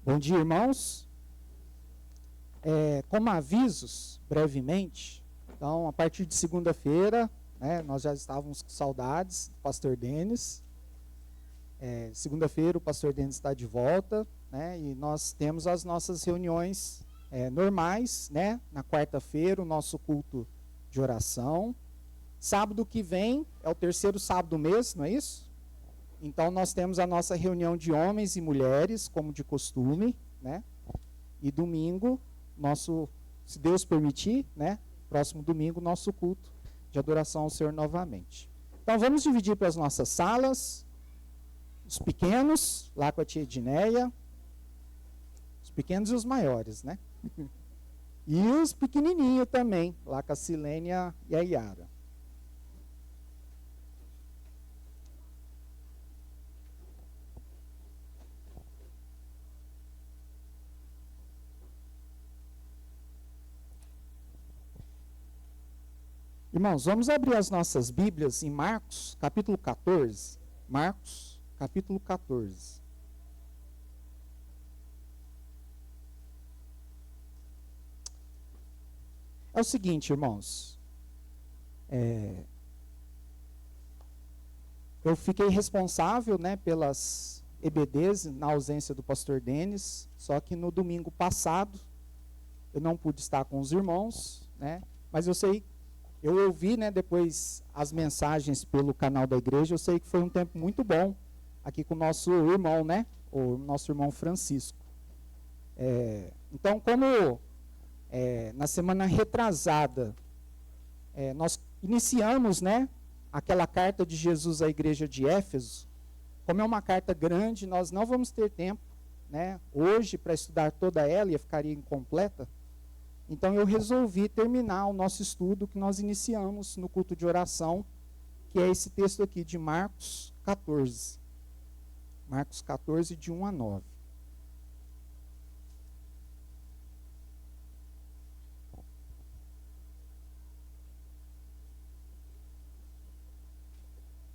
Bom dia, irmãos. Como avisos, brevemente, então, a partir de segunda-feira, nós já estávamos com saudades do pastor Denis. Segunda-feira o pastor Denis está de volta, e nós temos as nossas reuniões normais, na quarta-feira, o nosso culto de oração. Sábado que vem é o terceiro sábado do mês, não é isso? Então, nós temos a nossa reunião de homens e mulheres, como de costume, e domingo, se Deus permitir, próximo domingo, nosso culto de adoração ao Senhor novamente. Então, vamos dividir para as nossas salas, os pequenos, lá com a tia Edneia, os pequenos e os maiores, E os pequenininhos também, lá com a Silênia e a Yara. Irmãos, vamos abrir as nossas Bíblias em Marcos, capítulo 14. Marcos, capítulo 14. É o seguinte, irmãos. Eu fiquei responsável, pelas EBDs na ausência do pastor Denis, só que no domingo passado eu não pude estar com os irmãos, mas eu ouvi, depois as mensagens pelo canal da igreja, eu sei que foi um tempo muito bom aqui com o nosso irmão, o nosso irmão Francisco. Então, como na semana retrasada, nós iniciamos, aquela carta de Jesus à igreja de Éfeso, como é uma carta grande, nós não vamos ter tempo, hoje para estudar toda ela, e ficaria incompleta. Então, eu resolvi terminar o nosso estudo que nós iniciamos no culto de oração, que é esse texto aqui de Marcos 14. Marcos 14, de 1 a 9.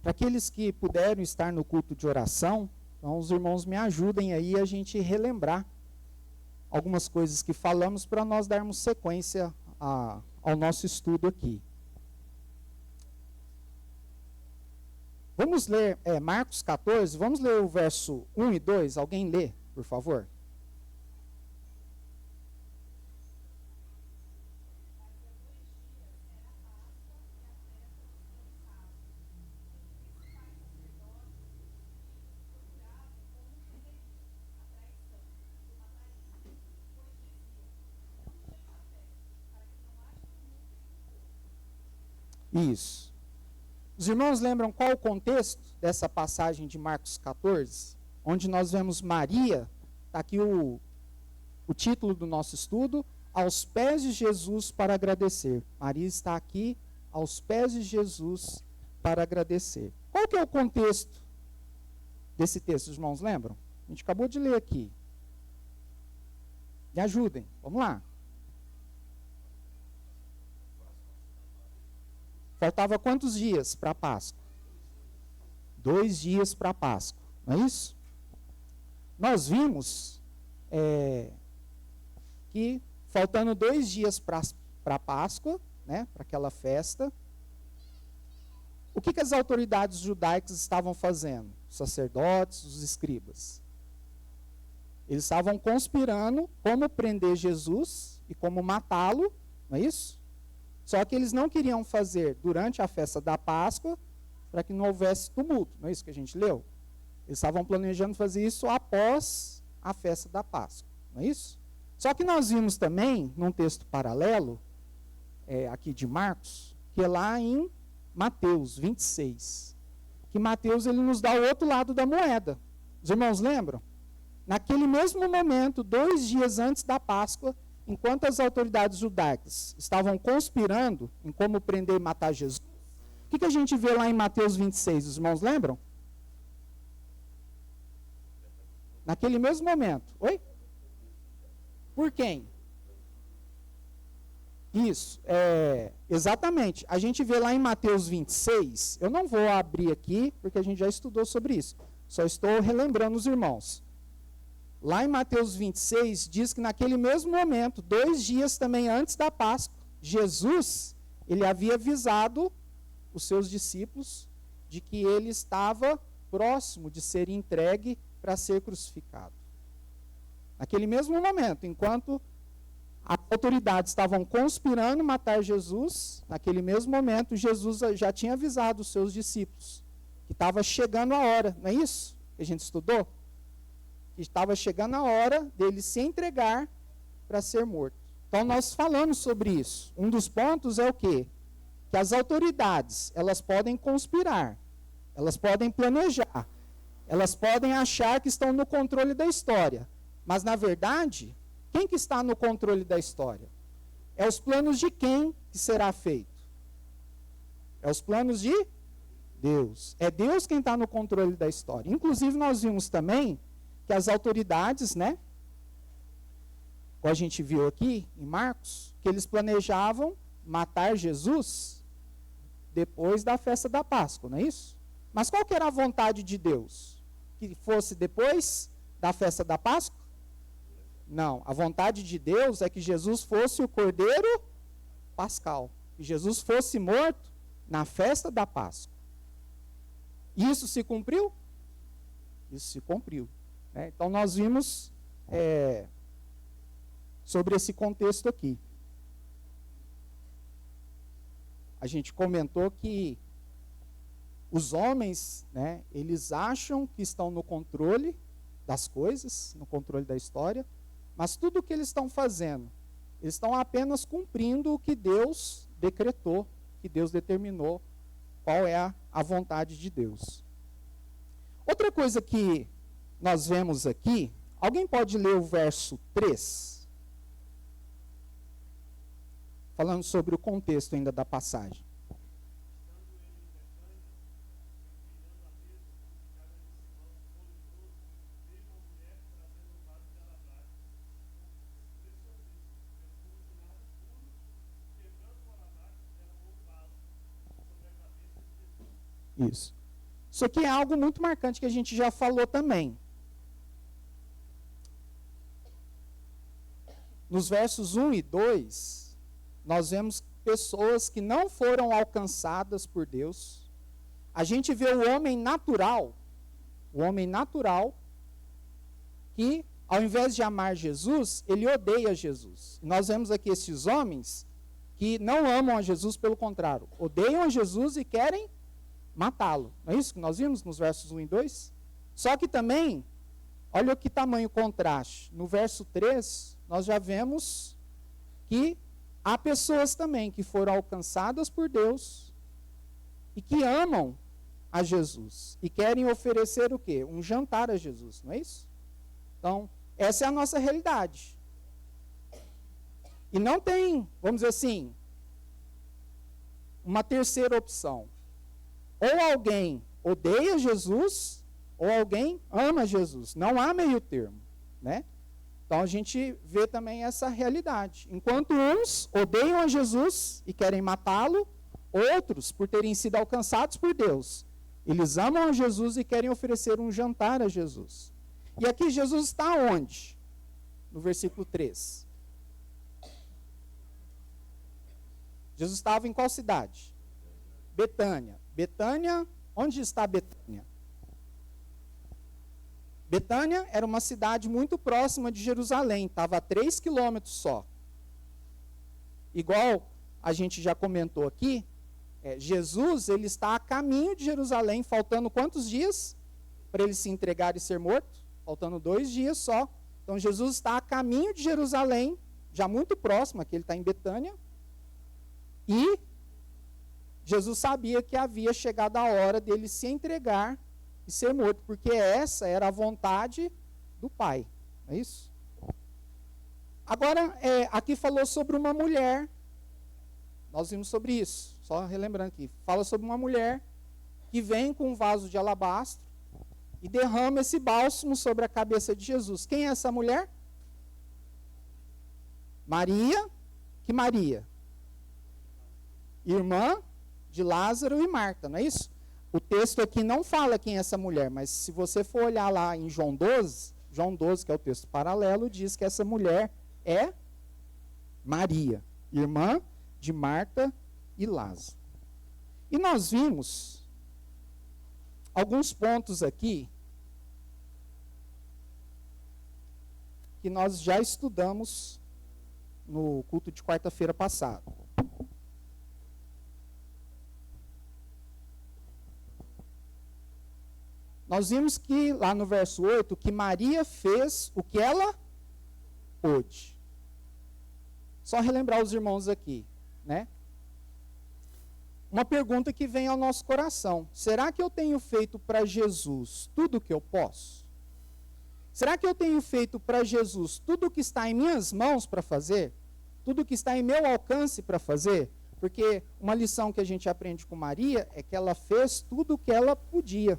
Para aqueles que puderam estar no culto de oração, então os irmãos me ajudem aí a gente relembrar algumas coisas que falamos para nós darmos sequência ao nosso estudo aqui. Vamos ler Marcos 14, vamos ler o verso 1 e 2. Alguém lê, por favor? Isso. Os irmãos lembram qual o contexto dessa passagem de Marcos 14? Onde nós vemos Maria, está aqui o título do nosso estudo, aos pés de Jesus para agradecer. Maria está aqui aos pés de Jesus para agradecer. Qual que é o contexto desse texto, os irmãos lembram? A gente acabou de ler aqui. Me ajudem, vamos lá. Faltava quantos dias para a Páscoa? 2 dias para a Páscoa, não é isso? Nós vimos que faltando 2 dias para a Páscoa, para aquela festa, o que as autoridades judaicas estavam fazendo? Os sacerdotes, os escribas. Eles estavam conspirando como prender Jesus e como matá-lo, não é isso? Só que eles não queriam fazer durante a festa da Páscoa para que não houvesse tumulto. Não é isso que a gente leu? Eles estavam planejando fazer isso após a festa da Páscoa. Não é isso? Só que nós vimos também, num texto paralelo, aqui de Marcos, que é lá em Mateus 26. Que Mateus ele nos dá o outro lado da moeda. Os irmãos lembram? Naquele mesmo momento, 2 dias antes da Páscoa, enquanto as autoridades judaicas estavam conspirando em como prender e matar Jesus, o que a gente vê lá em Mateus 26? Os irmãos lembram? Naquele mesmo momento. Oi? Por quem? Isso, exatamente. A gente vê lá em Mateus 26, eu não vou abrir aqui, porque a gente já estudou sobre isso. Só estou relembrando os irmãos. Lá em Mateus 26, diz que naquele mesmo momento, 2 dias também antes da Páscoa, Jesus, ele havia avisado os seus discípulos de que ele estava próximo de ser entregue para ser crucificado. Naquele mesmo momento, enquanto as autoridades estavam conspirando matar Jesus, naquele mesmo momento, Jesus já tinha avisado os seus discípulos que estava chegando a hora, não é isso que a gente estudou? Que estava chegando a hora dele se entregar para ser morto. Então, nós falamos sobre isso. Um dos pontos é o quê? Que as autoridades, elas podem conspirar, elas podem planejar, elas podem achar que estão no controle da história. Mas, na verdade, quem que está no controle da história? É os planos de quem que será feito? É os planos de Deus. É Deus quem está no controle da história. Inclusive, nós vimos também que as autoridades, né, como a gente viu aqui em Marcos, que eles planejavam matar Jesus depois da festa da Páscoa, não é isso? Mas qual que era a vontade de Deus? Que fosse depois da festa da Páscoa? Não, a vontade de Deus é que Jesus fosse o Cordeiro Pascal, que Jesus fosse morto na festa da Páscoa. Isso se cumpriu? Isso se cumpriu. Então, nós vimos sobre esse contexto aqui. A gente comentou que os homens, né, eles acham que estão no controle das coisas, no controle da história, mas tudo o que eles estão fazendo, eles estão apenas cumprindo o que Deus decretou, que Deus determinou, qual é a vontade de Deus. Outra coisa que nós vemos aqui, alguém pode ler o verso 3? Falando sobre o contexto ainda da passagem. Isso. Isso aqui é algo muito marcante que a gente já falou também. Nos versos 1 e 2, nós vemos pessoas que não foram alcançadas por Deus. A gente vê o homem natural que, ao invés de amar Jesus, ele odeia Jesus. Nós vemos aqui esses homens que não amam a Jesus, pelo contrário, odeiam a Jesus e querem matá-lo. Não é isso que nós vimos nos versos 1 e 2? Só que também, olha que tamanho contraste. No verso 3, nós já vemos que há pessoas também que foram alcançadas por Deus e que amam a Jesus e querem oferecer o quê? Um jantar a Jesus, não é isso? Então, essa é a nossa realidade. E não tem, vamos dizer assim, uma terceira opção. Ou alguém odeia Jesus, ou alguém ama Jesus. Não há meio termo, né? Então a gente vê também essa realidade. Enquanto uns odeiam a Jesus e querem matá-lo, outros, por terem sido alcançados por Deus, eles amam a Jesus e querem oferecer um jantar a Jesus. E aqui Jesus está onde? No versículo 3. Jesus estava em qual cidade? Betânia. Betânia, onde está Betânia? Betânia era uma cidade muito próxima de Jerusalém, estava a 3 quilômetros só. Igual a gente já comentou aqui, Jesus ele está a caminho de Jerusalém, faltando quantos dias para ele se entregar e ser morto? Faltando 2 dias só. Então Jesus está a caminho de Jerusalém, já muito próximo, aqui ele está em Betânia, e Jesus sabia que havia chegado a hora dele se entregar e ser morto, porque essa era a vontade do Pai. É isso? Agora, aqui falou sobre uma mulher. Nós vimos sobre isso. Só relembrando aqui. Fala sobre uma mulher que vem com um vaso de alabastro e derrama esse bálsamo sobre a cabeça de Jesus. Quem é essa mulher? Maria. Que Maria? Irmã de Lázaro e Marta, não é isso? O texto aqui não fala quem é essa mulher, mas se você for olhar lá em João 12, João 12, que é o texto paralelo, diz que essa mulher é Maria, irmã de Marta e Lázaro. E nós vimos alguns pontos aqui que nós já estudamos no culto de quarta-feira passado. Nós vimos que, lá no verso 8, que Maria fez o que ela pôde. Só relembrar os irmãos aqui, né? Uma pergunta que vem ao nosso coração. Será que eu tenho feito para Jesus tudo o que eu posso? Será que eu tenho feito para Jesus tudo o que está em minhas mãos para fazer? Tudo o que está em meu alcance para fazer? Porque uma lição que a gente aprende com Maria é que ela fez tudo o que ela podia.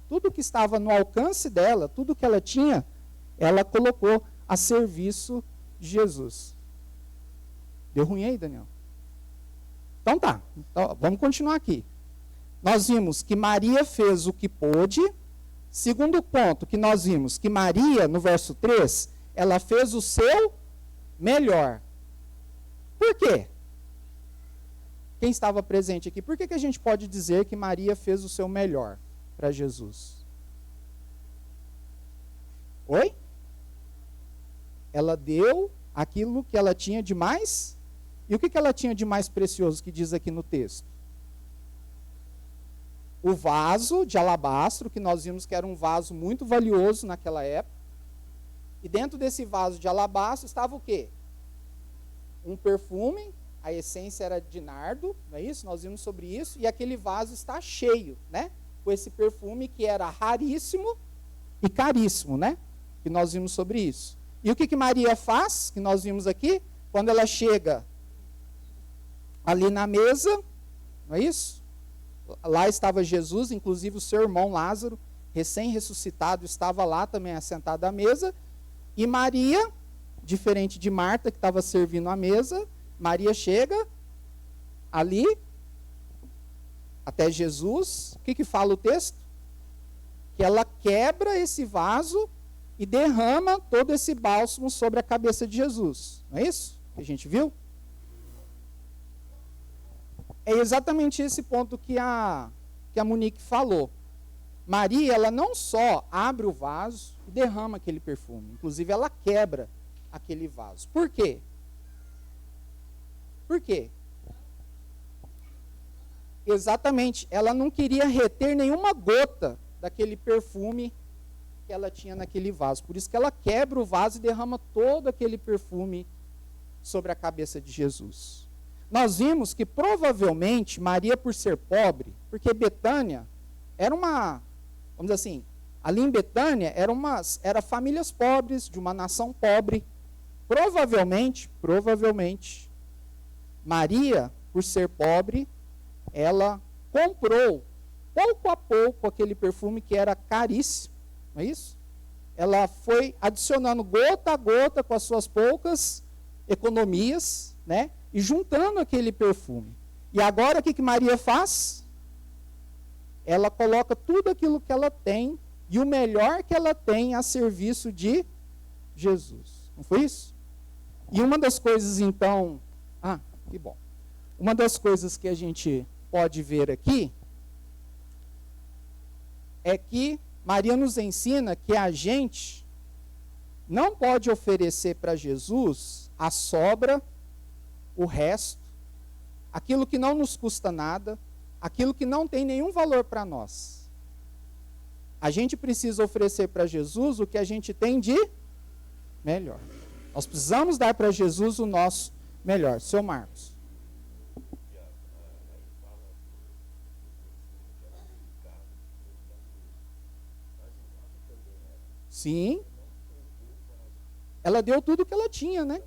Tudo que estava no alcance dela, tudo que ela tinha, ela colocou a serviço de Jesus. Deu ruim aí, Daniel? Então tá, então, vamos continuar aqui. Nós vimos que Maria fez o que pôde. Segundo ponto que nós vimos, que Maria, no verso 3, ela fez o seu melhor. Por quê? Quem estava presente aqui, por que a gente pode dizer que Maria fez o seu melhor para Jesus? Oi? Ela deu aquilo que ela tinha de mais. E o que ela tinha de mais precioso que diz aqui no texto? O vaso de alabastro, que nós vimos que era um vaso muito valioso naquela época. E dentro desse vaso de alabastro estava o quê? Um perfume, a essência era de nardo, não é isso? Nós vimos sobre isso. E aquele vaso está cheio, né? Com esse perfume que era raríssimo e caríssimo, né? Que nós vimos sobre isso. E o que Maria faz, que nós vimos aqui? Quando ela chega ali na mesa, não é isso? Lá estava Jesus, inclusive o seu irmão Lázaro, recém-ressuscitado, estava lá também assentado à mesa. E Maria, diferente de Marta, que estava servindo a mesa, Maria chega ali até Jesus. O que fala o texto? Que ela quebra esse vaso e derrama todo esse bálsamo sobre a cabeça de Jesus. Não é isso que a gente viu? É exatamente esse ponto que a Monique falou. Maria, ela não só abre o vaso e derrama aquele perfume, inclusive ela quebra aquele vaso. Por quê? Por quê? Exatamente, ela não queria reter nenhuma gota daquele perfume que ela tinha naquele vaso. Por isso que ela quebra o vaso e derrama todo aquele perfume sobre a cabeça de Jesus. Nós vimos que provavelmente Maria, por ser pobre, porque Betânia era uma, vamos dizer assim, ali em Betânia era famílias pobres, de uma nação pobre. Provavelmente, Maria, por ser pobre, ela comprou, pouco a pouco, aquele perfume que era caríssimo, não é isso? Ela foi adicionando gota a gota com as suas poucas economias, né? E juntando aquele perfume. E agora o que Maria faz? Ela coloca tudo aquilo que ela tem e o melhor que ela tem a serviço de Jesus. Não foi isso? E uma das coisas, então... que bom. Uma das coisas que a gente pode ver aqui é que Maria nos ensina que a gente não pode oferecer para Jesus a sobra, o resto, aquilo que não nos custa nada, aquilo que não tem nenhum valor para nós. A gente precisa oferecer para Jesus o que a gente tem de melhor. Nós precisamos dar para Jesus o nosso melhor. Seu Marcos. Sim. Ela deu tudo que ela tinha, né?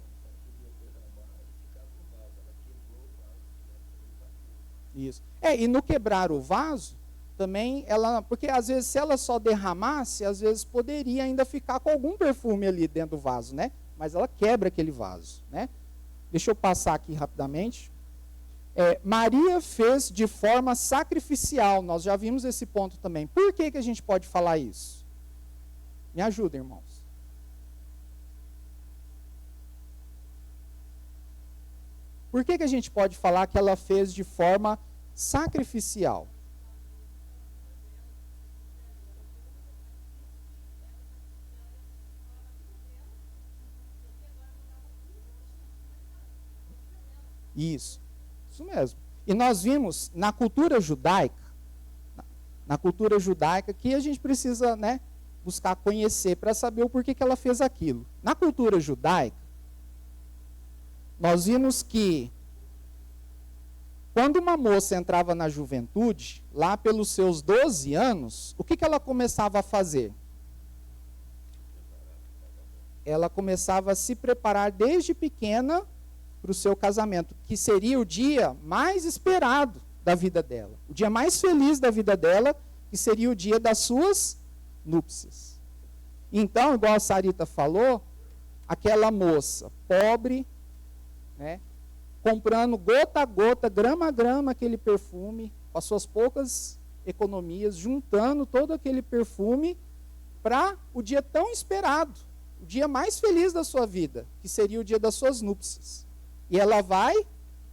Isso. E no quebrar o vaso, também ela, porque às vezes se ela só derramasse, às vezes poderia ainda ficar com algum perfume ali dentro do vaso, né? Mas ela quebra aquele vaso, né? Deixa eu passar aqui rapidamente. Maria fez de forma sacrificial, nós já vimos esse ponto também. Por que a gente pode falar isso? Me ajuda, irmãos. Por que a gente pode falar que ela fez de forma sacrificial? Isso mesmo. E nós vimos na cultura judaica, que a gente precisa, né, buscar conhecer para saber o porquê que ela fez aquilo. Na cultura judaica, nós vimos que quando uma moça entrava na juventude, lá pelos seus 12 anos, o que ela começava a fazer? Ela começava a se preparar desde pequena para o seu casamento, que seria o dia mais esperado da vida dela, o dia mais feliz da vida dela, que seria o dia das suas núpcias. Então, igual a Sarita falou, aquela moça pobre, né, comprando gota a gota, grama a grama aquele perfume, com as suas poucas economias, juntando todo aquele perfume para o dia tão esperado, o dia mais feliz da sua vida, que seria o dia das suas núpcias. E ela vai,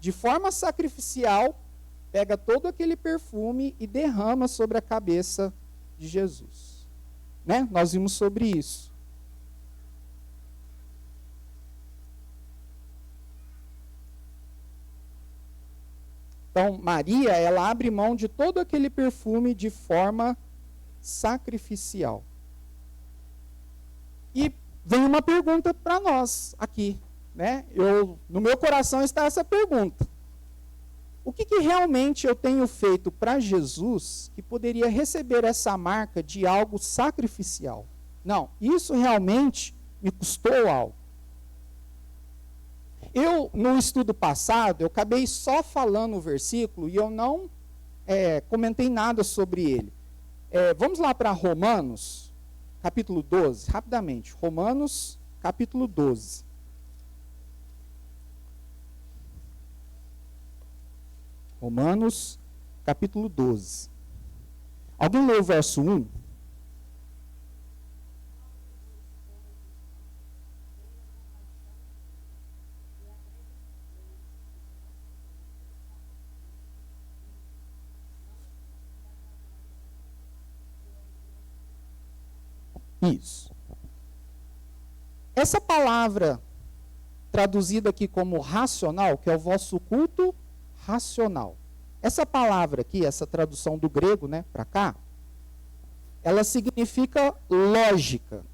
de forma sacrificial, pega todo aquele perfume e derrama sobre a cabeça de Jesus. Né? Nós vimos sobre isso. Então, Maria, ela abre mão de todo aquele perfume de forma sacrificial. E vem uma pergunta para nós aqui. Né? No meu coração está essa pergunta. O que realmente eu tenho feito para Jesus que poderia receber essa marca de algo sacrificial? Não, isso realmente me custou algo. No estudo passado, eu acabei só falando o versículo e eu não comentei nada sobre ele. Vamos lá para Romanos, capítulo 12, rapidamente. Romanos, capítulo 12. Romanos, capítulo 12. Alguém lê o verso 1? Isso. Essa palavra traduzida aqui como racional, que é o vosso culto racional. Essa palavra aqui, essa tradução do grego, né, para cá, ela significa lógica.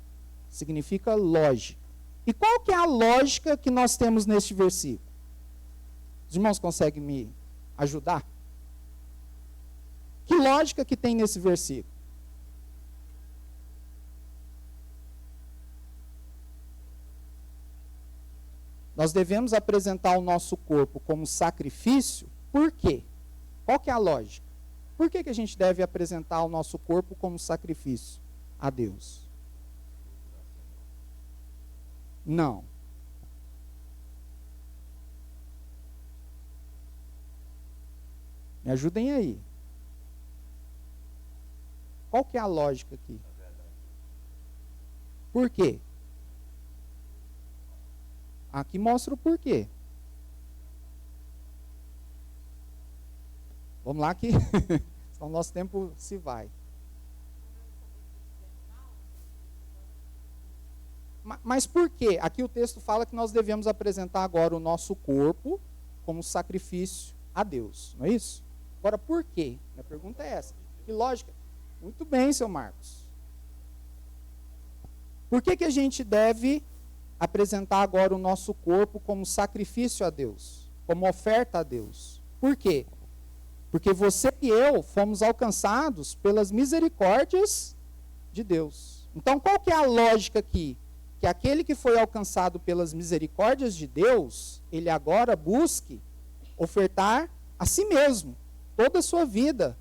Significa lógica. E qual que é a lógica que nós temos neste versículo? Os irmãos conseguem me ajudar? Que lógica que tem nesse versículo? Nós devemos apresentar o nosso corpo como sacrifício, por quê? Qual que é a lógica? Por que a gente deve apresentar o nosso corpo como sacrifício a Deus? Não. Me ajudem aí. Qual que é a lógica aqui? Por quê? Aqui mostra o porquê. Vamos lá que senão o nosso tempo se vai. Mas por quê? Aqui o texto fala que nós devemos apresentar agora o nosso corpo como sacrifício a Deus, não é isso? Agora, por quê? A pergunta é essa. Que lógica? Muito bem, seu Marcos. Por que a gente deve apresentar agora o nosso corpo como sacrifício a Deus, como oferta a Deus? Por quê? Porque você e eu fomos alcançados pelas misericórdias de Deus. Então, qual que é a lógica aqui? Que aquele que foi alcançado pelas misericórdias de Deus, ele agora busque ofertar a si mesmo, toda a sua vida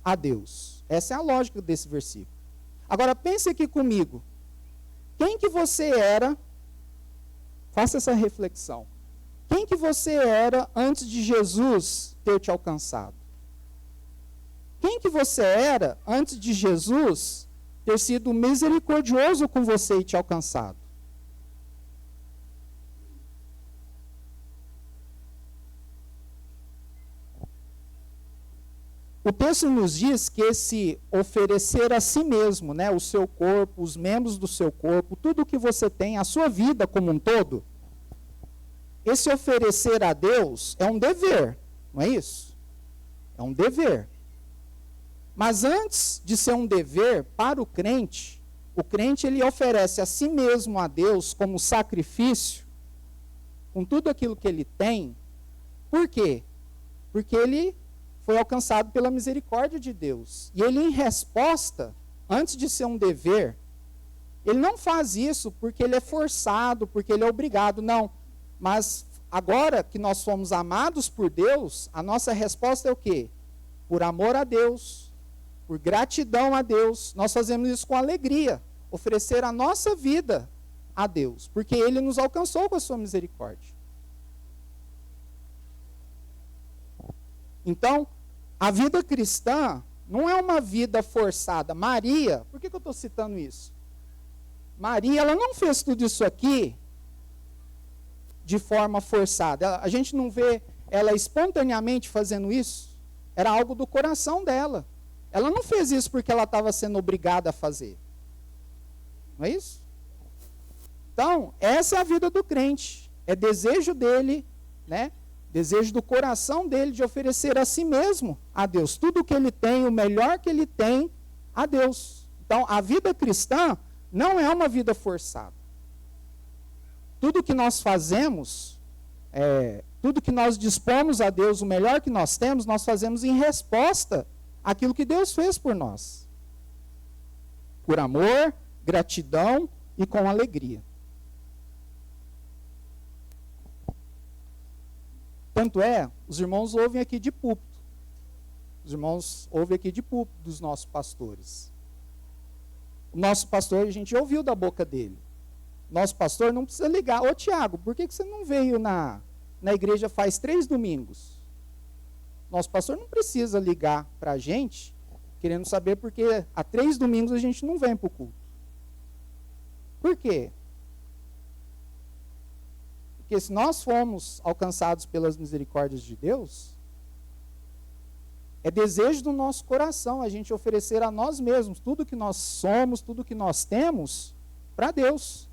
a Deus. Essa é a lógica desse versículo. Agora, pense aqui comigo. Quem que você era? Faça essa reflexão. Quem que você era antes de Jesus ter te alcançado? Quem que você era antes de Jesus ter sido misericordioso com você e te alcançado? o texto nos diz que esse oferecer a si mesmo, né, o seu corpo, os membros do seu corpo, tudo o que você tem, a sua vida como um todo, esse oferecer a Deus é um dever, não é isso? É um dever. Mas antes de ser um dever para o crente ele oferece a si mesmo a Deus como sacrifício, com tudo aquilo que ele tem. Por quê? Porque ele foi alcançado pela misericórdia de Deus. E ele, em resposta, antes de ser um dever, ele não faz isso porque ele é forçado, porque ele é obrigado, não. Mas agora que nós fomos amados por Deus, a nossa resposta é o quê? Por amor a Deus, por gratidão a Deus, nós fazemos isso com alegria, oferecer a nossa vida a Deus, porque Ele nos alcançou com a sua misericórdia. Então, a vida cristã não é uma vida forçada. Maria, por que eu estou citando isso? Maria, ela não fez tudo isso aqui de forma forçada. A gente não vê ela espontaneamente fazendo isso. Era algo do coração dela. Ela não fez isso porque ela estava sendo obrigada a fazer. Não é isso? Então, essa é a vida do crente. É desejo dele, né? Desejo do coração dele de oferecer a si mesmo a Deus. Tudo que ele tem, o melhor que ele tem, a Deus. Então, a vida cristã não é uma vida forçada. Tudo que nós fazemos, tudo que nós dispomos a Deus, o melhor que nós temos, nós fazemos em resposta àquilo que Deus fez por nós. Por amor, gratidão e com alegria. Tanto é, os irmãos ouvem aqui de púlpito. Os irmãos ouvem aqui de púlpito dos nossos pastores. O nosso pastor, a gente ouviu da boca dele. Nosso pastor não precisa ligar. Ô Tiago, por que você não veio na igreja faz 3 domingos? Nosso pastor não precisa ligar para a gente, querendo saber porque há 3 domingos a gente não vem para o culto. Por quê? Porque se nós fomos alcançados pelas misericórdias de Deus, é desejo do nosso coração a gente oferecer a nós mesmos tudo que nós somos, tudo que nós temos para Deus.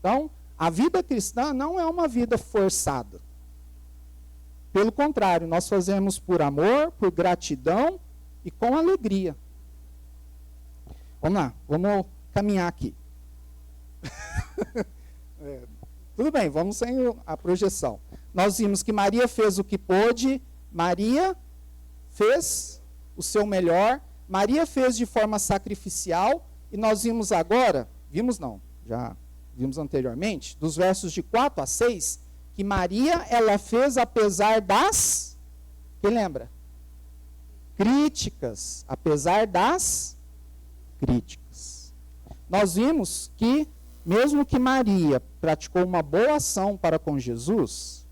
Então, a vida cristã não é uma vida forçada. Pelo contrário, nós fazemos por amor, por gratidão e com alegria. Vamos lá, vamos caminhar aqui. Tudo bem, vamos sem a projeção. Nós vimos que Maria fez o que pôde, Maria fez o seu melhor, Maria fez de forma sacrificial, e nós vimos agora, já vimos anteriormente, dos versos de 4 a 6, que Maria, ela fez apesar das, quem lembra? Críticas, apesar das críticas. Nós vimos que, mesmo que Maria praticou uma boa ação para com Jesus,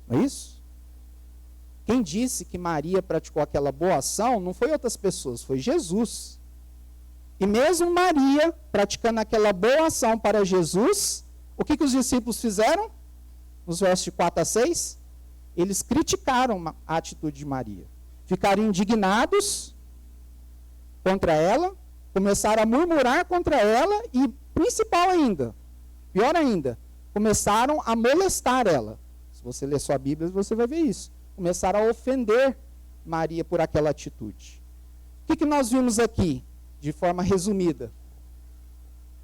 não é isso? Quem disse que Maria praticou aquela boa ação não foi outras pessoas, foi Jesus. E mesmo Maria praticando aquela boa ação para Jesus, o que os discípulos fizeram? Nos versos de 4 a 6, eles criticaram a atitude de Maria. Ficaram indignados contra ela, começaram a murmurar contra ela e, principal ainda, pior ainda, começaram a molestar ela. Se você ler sua Bíblia, você vai ver isso. Começaram a ofender Maria por aquela atitude. O que nós vimos aqui, de forma resumida?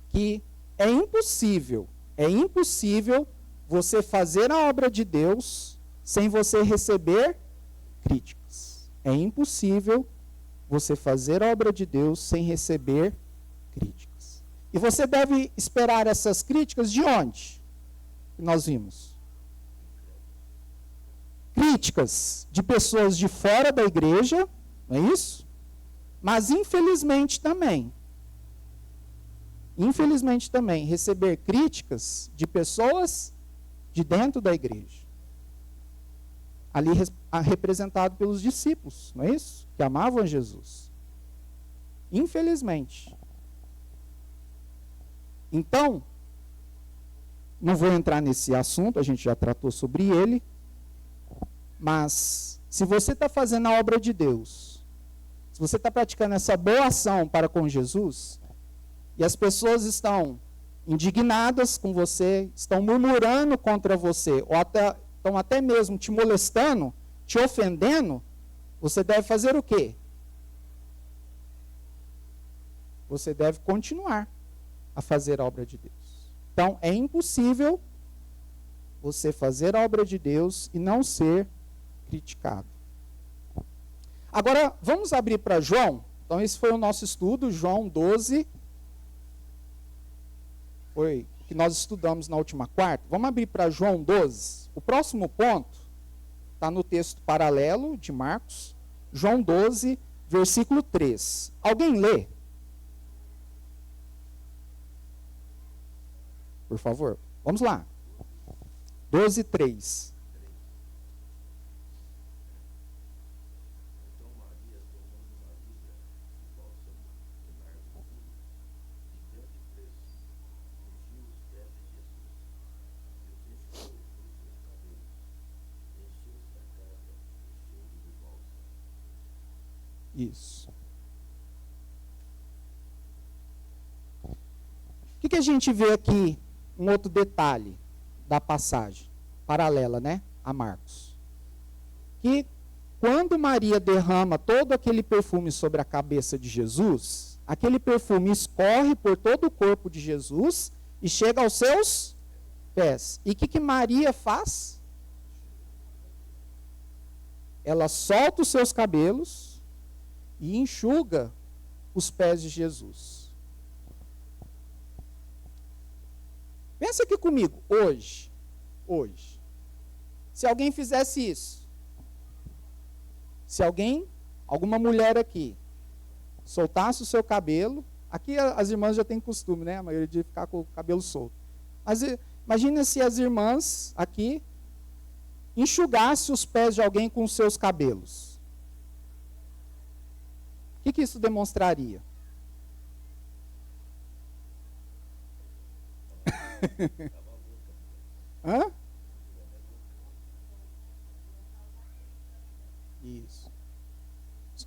Que é impossível você fazer a obra de Deus sem você receber críticas. É impossível você fazer a obra de Deus sem receber críticas. E você deve esperar essas críticas de onde? Nós vimos. Críticas de pessoas de fora da igreja, não é isso? Mas infelizmente também, receber críticas de pessoas de dentro da igreja. Ali representado pelos discípulos, não é isso? Que amavam Jesus. Infelizmente. Então, não vou entrar nesse assunto, a gente já tratou sobre ele. Mas, se você está fazendo a obra de Deus, se você está praticando essa boa ação para com Jesus, e as pessoas estão indignadas com você, estão murmurando contra você, ou estão até mesmo te molestando, te ofendendo, você deve fazer o quê? Você deve continuar a fazer a obra de Deus. Então, é impossível você fazer a obra de Deus e não ser criticado. Agora, vamos abrir para João. Então, esse foi o nosso estudo, João 12. Foi o que nós estudamos na última quarta. Vamos abrir para João 12. O próximo ponto está no texto paralelo de Marcos, João 12, versículo 3. Alguém lê? Por favor, vamos lá. 12, 3. Isso. O que a gente vê aqui? Um outro detalhe da passagem, paralela, né, a Marcos. Que quando Maria derrama todo aquele perfume sobre a cabeça de Jesus, aquele perfume escorre por todo o corpo de Jesus e chega aos seus pés. E o que Maria faz? Ela solta os seus cabelos e enxuga os pés de Jesus. Pensa aqui comigo, hoje, se alguém fizesse isso, se alguma mulher aqui, soltasse o seu cabelo, aqui as irmãs já têm costume, né, a maioria de ficar com o cabelo solto, mas imagina se as irmãs aqui enxugassem os pés de alguém com os seus cabelos. O que isso demonstraria? Hã? Isso.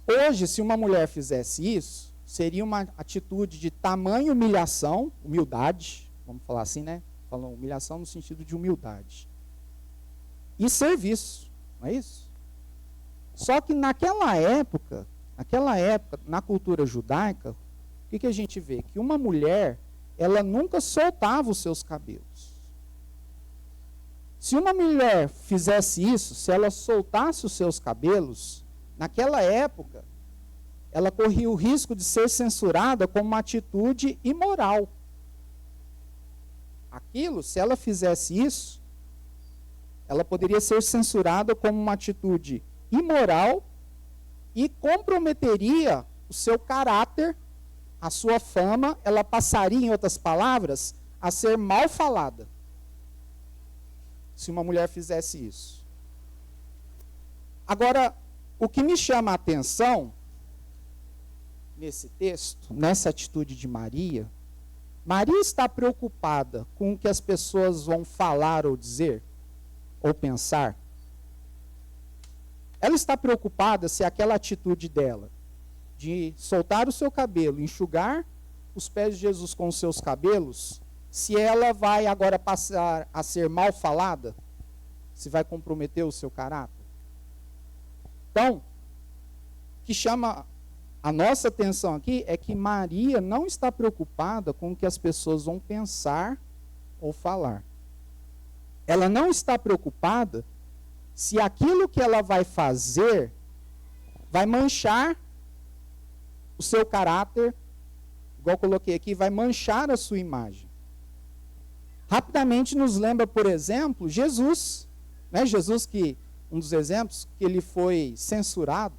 Hoje, se uma mulher fizesse isso, seria uma atitude de tamanha humilhação, humildade, vamos falar assim, né? Falando humilhação no sentido de humildade. E serviço, não é isso? Só que naquela época, na cultura judaica, o que a gente vê? Que uma mulher, ela nunca soltava os seus cabelos. Se uma mulher fizesse isso, se ela soltasse os seus cabelos, naquela época, ela corria o risco de ser censurada como uma atitude imoral. Aquilo, se ela fizesse isso, ela poderia ser censurada como uma atitude imoral e comprometeria o seu caráter, a sua fama, ela passaria, em outras palavras, a ser mal falada. Se uma mulher fizesse isso. Agora, o que me chama a atenção nesse texto, nessa atitude de Maria, Maria está preocupada com o que as pessoas vão falar ou dizer, ou pensar. Ela está preocupada se aquela atitude dela, de soltar o seu cabelo, enxugar os pés de Jesus com os seus cabelos, se ela vai agora passar a ser mal falada, se vai comprometer o seu caráter. Então, o que chama a nossa atenção aqui é que Maria não está preocupada com o que as pessoas vão pensar ou falar. Ela não está preocupada se aquilo que ela vai fazer vai manchar o seu caráter, igual eu coloquei aqui, vai manchar a sua imagem. Rapidamente nos lembra, por exemplo, Jesus. Né? Jesus, que um dos exemplos, que ele foi censurado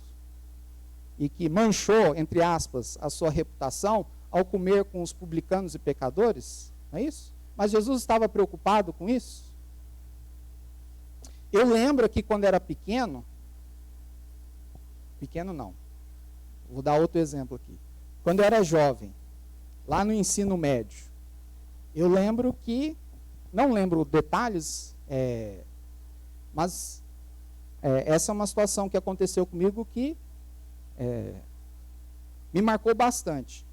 e que manchou, entre aspas, a sua reputação ao comer com os publicanos e pecadores. Não é isso? Mas Jesus estava preocupado com isso? Eu lembro que quando era pequeno não, vou dar outro exemplo aqui. Quando eu era jovem, lá no ensino médio, eu lembro que, não lembro detalhes, mas essa é uma situação que aconteceu comigo que me marcou bastante.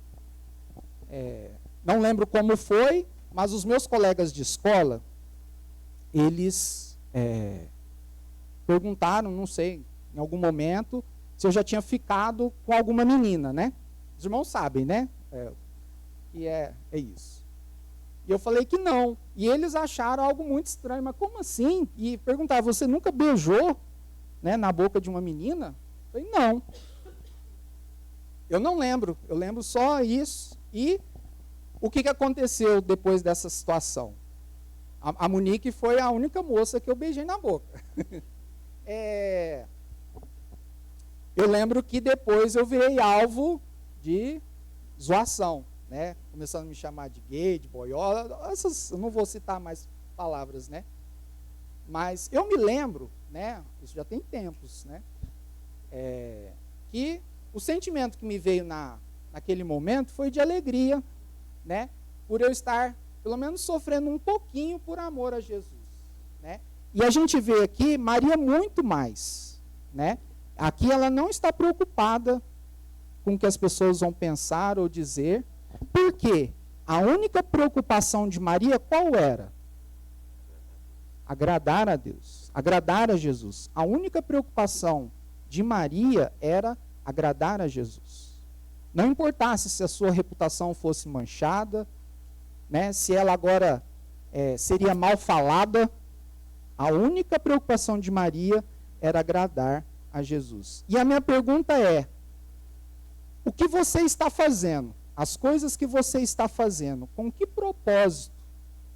Não lembro como foi, mas os meus colegas de escola, eles perguntaram, não sei, em algum momento, se eu já tinha ficado com alguma menina, né? Os irmãos sabem, né? E é isso. E eu falei que não. E eles acharam algo muito estranho. Mas como assim? E perguntaram, você nunca beijou, né, na boca de uma menina? Eu falei, não. Eu não lembro. Eu lembro só isso. E o que aconteceu depois dessa situação? A Monique foi a única moça que eu beijei na boca. Eu lembro que depois eu virei alvo de zoação, né? Começando a me chamar de gay, de boiola, eu não vou citar mais palavras, né? Mas eu me lembro, né? Isso já tem tempos, né? Que o sentimento que me veio naquele momento foi de alegria, né? Por eu estar, pelo menos, sofrendo um pouquinho por amor a Jesus, né? E a gente vê aqui Maria muito mais, né? Aqui ela não está preocupada com o que as pessoas vão pensar ou dizer, porque a única preocupação de Maria qual era? Agradar a Deus, agradar a Jesus. A única preocupação de Maria era agradar a Jesus. Não importasse se a sua reputação fosse manchada, né, se ela agora seria mal falada, a única preocupação de Maria era agradar a Jesus. E a minha pergunta é, o que você está fazendo? As coisas que você está fazendo, com que propósito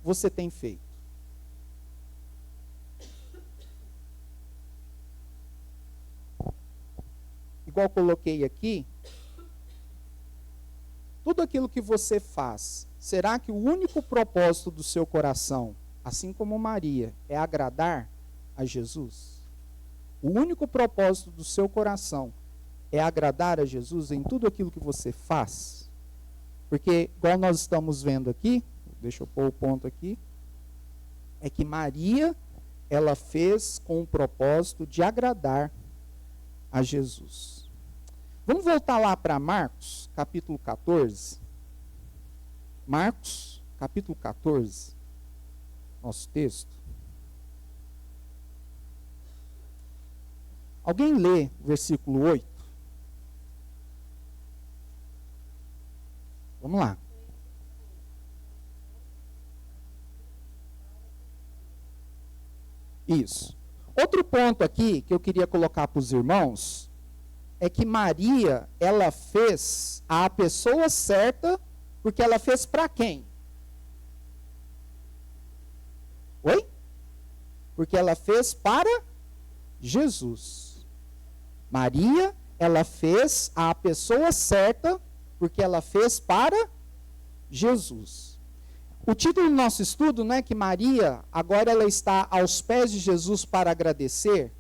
você tem feito? Igual coloquei aqui, tudo aquilo que você faz, será que o único propósito do seu coração, assim como Maria, é agradar a Jesus? O único propósito do seu coração é agradar a Jesus em tudo aquilo que você faz? Porque, igual nós estamos vendo aqui, deixa eu pôr o ponto aqui, é que Maria, ela fez com o propósito de agradar a Jesus. Vamos voltar lá para Marcos, capítulo 14. Marcos, capítulo 14, nosso texto. Alguém lê o versículo 8? Vamos lá. Isso. Outro ponto aqui que eu queria colocar para os irmãos é que Maria, ela fez a pessoa certa, porque ela fez para quem? Oi? Porque ela fez para Jesus. Maria, ela fez a pessoa certa, porque ela fez para Jesus. O título do nosso estudo não é que Maria, agora ela está aos pés de Jesus para agradecer.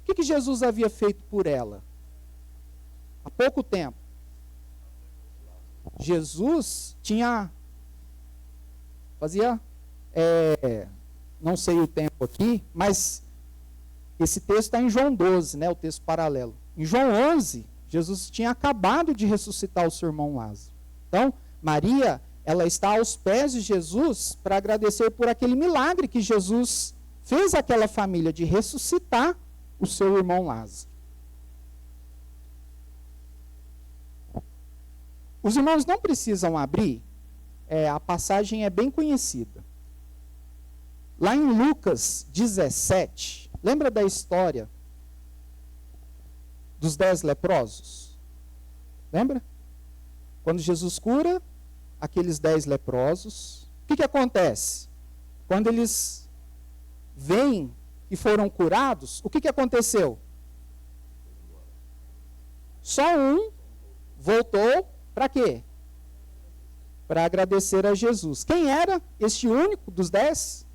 O que Jesus havia feito por ela? Há pouco tempo. Jesus fazia, não sei o tempo aqui, mas esse texto está em João 12, né, o texto paralelo. Em João 11, Jesus tinha acabado de ressuscitar o seu irmão Lázaro. Então, Maria, ela está aos pés de Jesus para agradecer por aquele milagre que Jesus fez àquela família de ressuscitar o seu irmão Lázaro. Os irmãos não precisam abrir, a passagem é bem conhecida. Lá em Lucas 17, lembra da história dos 10 leprosos? Lembra? Quando Jesus cura aqueles 10 leprosos, o que acontece? Quando eles veem que foram curados, o que aconteceu? Só um voltou para quê? Para agradecer a Jesus. Quem era este único dos 10?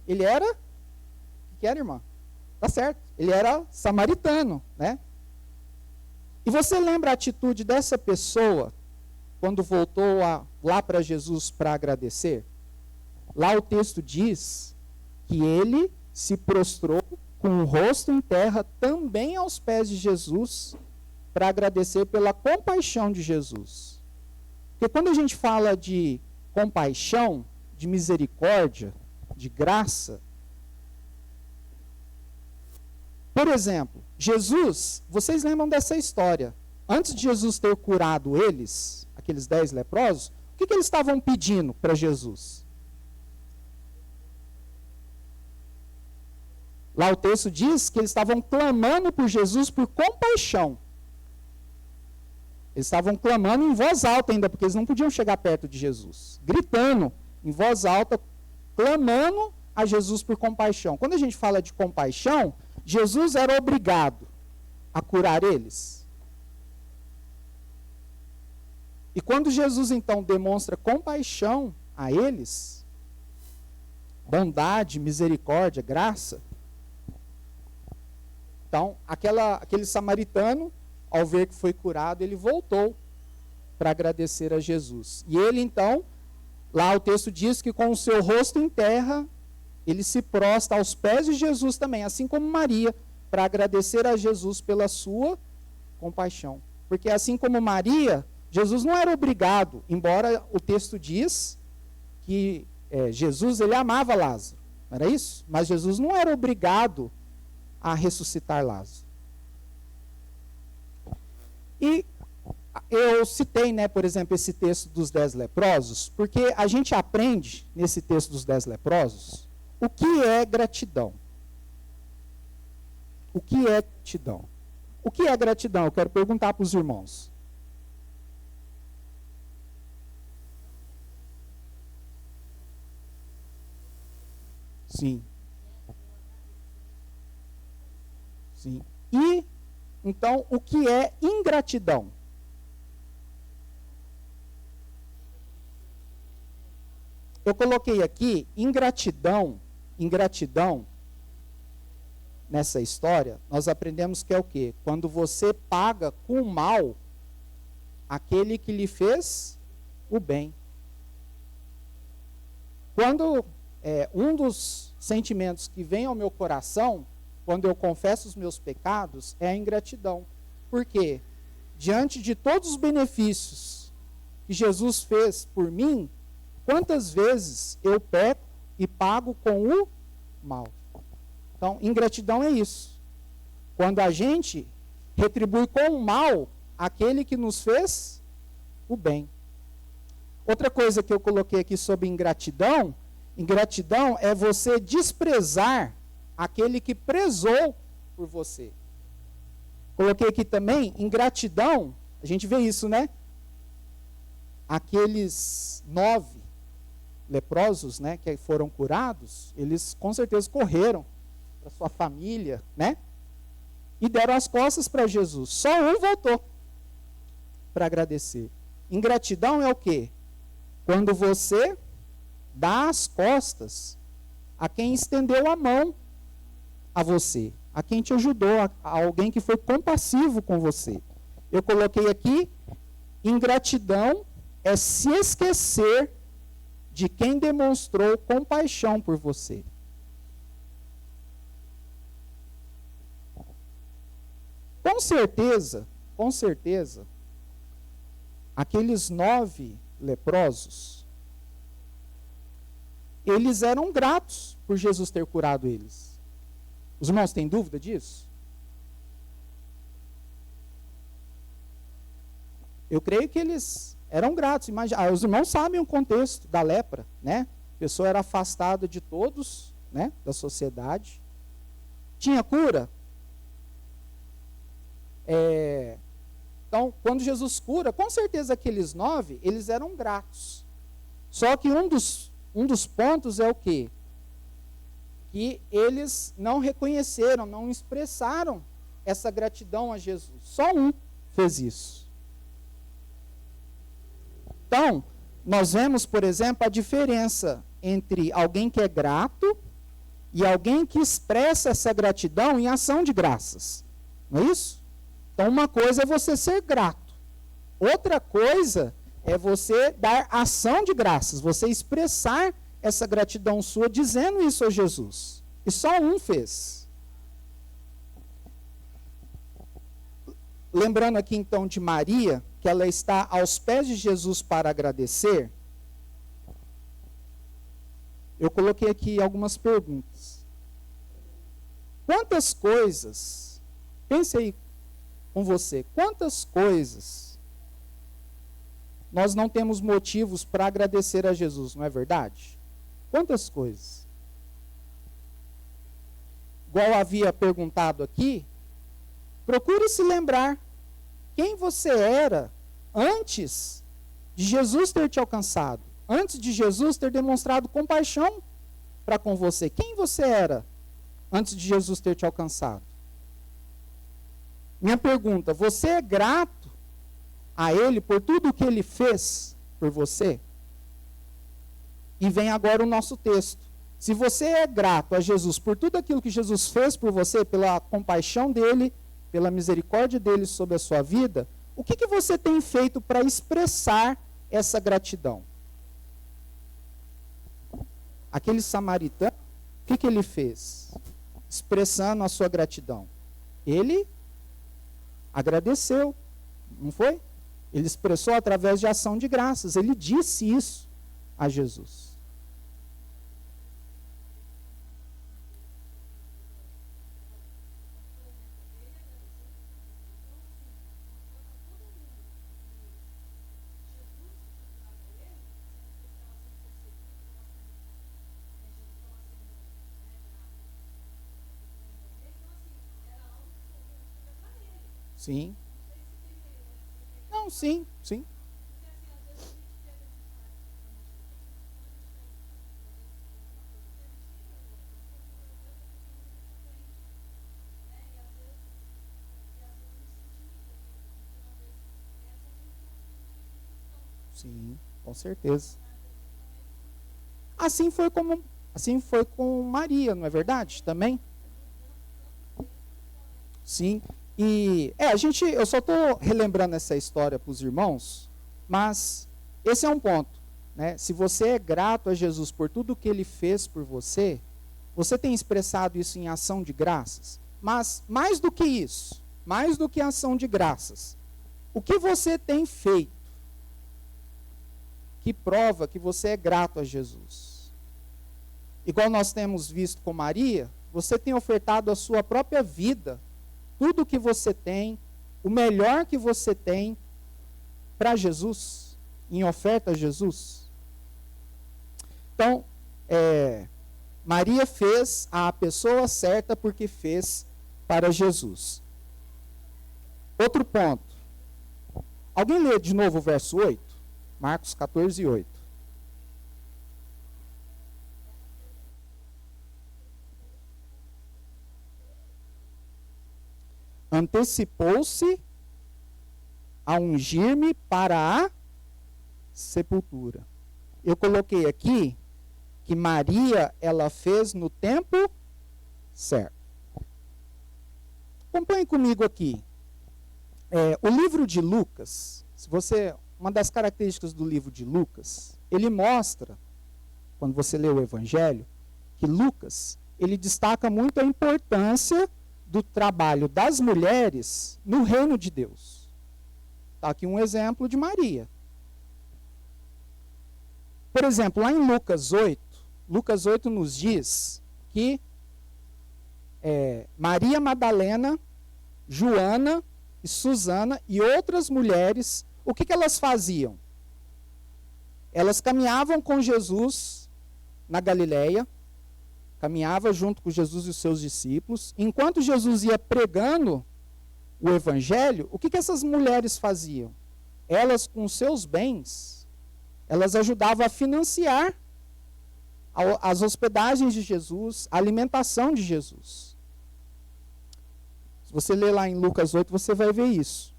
Ele era, o que era, irmã? Tá certo, ele era samaritano, né? E você lembra a atitude dessa pessoa quando voltou lá para Jesus para agradecer? Lá o texto diz que ele se prostrou com o rosto em terra, também aos pés de Jesus, para agradecer pela compaixão de Jesus. Porque quando a gente fala de compaixão, de misericórdia, de graça, por exemplo, Jesus, vocês lembram dessa história? Antes de Jesus ter curado eles, aqueles 10 leprosos, o que eles estavam pedindo para Jesus? Lá o texto diz que eles estavam clamando por Jesus por compaixão. Eles estavam clamando em voz alta ainda, porque eles não podiam chegar perto de Jesus. Gritando em voz alta, clamando a Jesus por compaixão. Quando a gente fala de compaixão, Jesus era obrigado a curar eles. E quando Jesus então demonstra compaixão a eles, bondade, misericórdia, graça, então aquele samaritano, ao ver que foi curado, ele voltou para agradecer a Jesus. E ele então, lá o texto diz que com o seu rosto em terra, ele se prostra aos pés de Jesus também, assim como Maria, para agradecer a Jesus pela sua compaixão. Porque assim como Maria, Jesus não era obrigado, embora o texto diz que Jesus ele amava Lázaro, não era isso? Mas Jesus não era obrigado a ressuscitar Lázaro. E eu citei, por exemplo, esse texto dos 10 leprosos, porque a gente aprende nesse texto dos 10 leprosos o que é gratidão. O que é gratidão? O que é gratidão? Eu quero perguntar para os irmãos. Sim. Sim. E, então, o que é ingratidão? Eu coloquei aqui, ingratidão, nessa história, nós aprendemos que é o quê? Quando você paga com mal aquele que lhe fez o bem. Quando um dos sentimentos que vem ao meu coração, quando eu confesso os meus pecados, é a ingratidão. Por quê? Diante de todos os benefícios que Jesus fez por mim, quantas vezes eu peco e pago com o mal? Então, ingratidão é isso. Quando a gente retribui com o mal aquele que nos fez o bem. Outra coisa que eu coloquei aqui sobre ingratidão é você desprezar aquele que prezou por você. Coloquei aqui também, ingratidão, a gente vê isso, Aqueles 9 leprosos, que foram curados, eles com certeza correram para sua família, e deram as costas para Jesus. Só um voltou para agradecer. Ingratidão é o quê? Quando você dá as costas a quem estendeu a mão a você, a quem te ajudou, a alguém que foi compassivo com você. Eu coloquei aqui, ingratidão é se esquecer de quem demonstrou compaixão por você. Com certeza, aqueles 9 leprosos, eles eram gratos por Jesus ter curado eles. Os irmãos têm dúvida disso? Eu creio que eles eram gratos. Os irmãos sabem o contexto da lepra, A pessoa era afastada de todos, da sociedade. Tinha cura? Então, quando Jesus cura, com certeza aqueles 9, eles eram gratos. Só que um dos pontos é o quê? Que eles não reconheceram, não expressaram essa gratidão a Jesus. Só um fez isso. Então, nós vemos, por exemplo, a diferença entre alguém que é grato e alguém que expressa essa gratidão em ação de graças. Não é isso? Então, uma coisa é você ser grato. Outra coisa é você dar ação de graças, você expressar essa gratidão sua dizendo isso a Jesus. E só um fez. lembrando aqui então de Maria, que ela está aos pés de Jesus para agradecer, eu coloquei aqui algumas perguntas. Quantas coisas, pense aí com você, quantas coisas nós não temos motivos para agradecer a Jesus, não é verdade? Quantas coisas? Igual havia perguntado aqui, procure se lembrar quem você era antes de Jesus ter te alcançado, antes de Jesus ter demonstrado compaixão para com você. Quem você era antes de Jesus ter te alcançado? Minha pergunta, você é grato a Ele por tudo o que Ele fez por você? E vem agora o nosso texto. Se você é grato a Jesus por tudo aquilo que Jesus fez por você, pela compaixão dEle, pela misericórdia dEle sobre a sua vida, o que você tem feito para expressar essa gratidão? Aquele samaritano, o que ele fez? Expressando a sua gratidão. Ele agradeceu, não foi? Ele expressou através de ação de graças. Ele disse isso a Jesus. Sim. Não, sim, sim. Sim, com certeza. Assim foi com Maria, não é verdade? Também? Sim. E eu só estou relembrando essa história para os irmãos, mas esse é um ponto, né? Se você é grato a Jesus por tudo que Ele fez por você, você tem expressado isso em ação de graças. Mas mais do que isso, mais do que ação de graças, o que você tem feito que prova que você é grato a Jesus? Igual nós temos visto com Maria, você tem ofertado a sua própria vida, tudo que você tem, o melhor que você tem para Jesus, em oferta a Jesus. Então, Maria fez a pessoa certa porque fez para Jesus. Outro ponto. Alguém lê de novo o verso 8? Marcos 14, 8. Antecipou-se a ungir-me para a sepultura. Eu coloquei aqui que Maria, ela fez no tempo certo. Acompanhe comigo aqui. O livro de Lucas, uma das características do livro de Lucas, ele mostra, quando você lê o Evangelho, que Lucas, ele destaca muito a importância do trabalho das mulheres no reino de Deus. Está aqui um exemplo de Maria. Por exemplo, lá em Lucas 8 nos diz que Maria Madalena, Joana e Susana e outras mulheres, o que elas faziam? Elas caminhavam com Jesus na Galileia, caminhava junto com Jesus e os seus discípulos. Enquanto Jesus ia pregando o Evangelho, o que essas mulheres faziam? Elas, com seus bens, elas ajudavam a financiar as hospedagens de Jesus, a alimentação de Jesus. Se você ler lá em Lucas 8, você vai ver isso.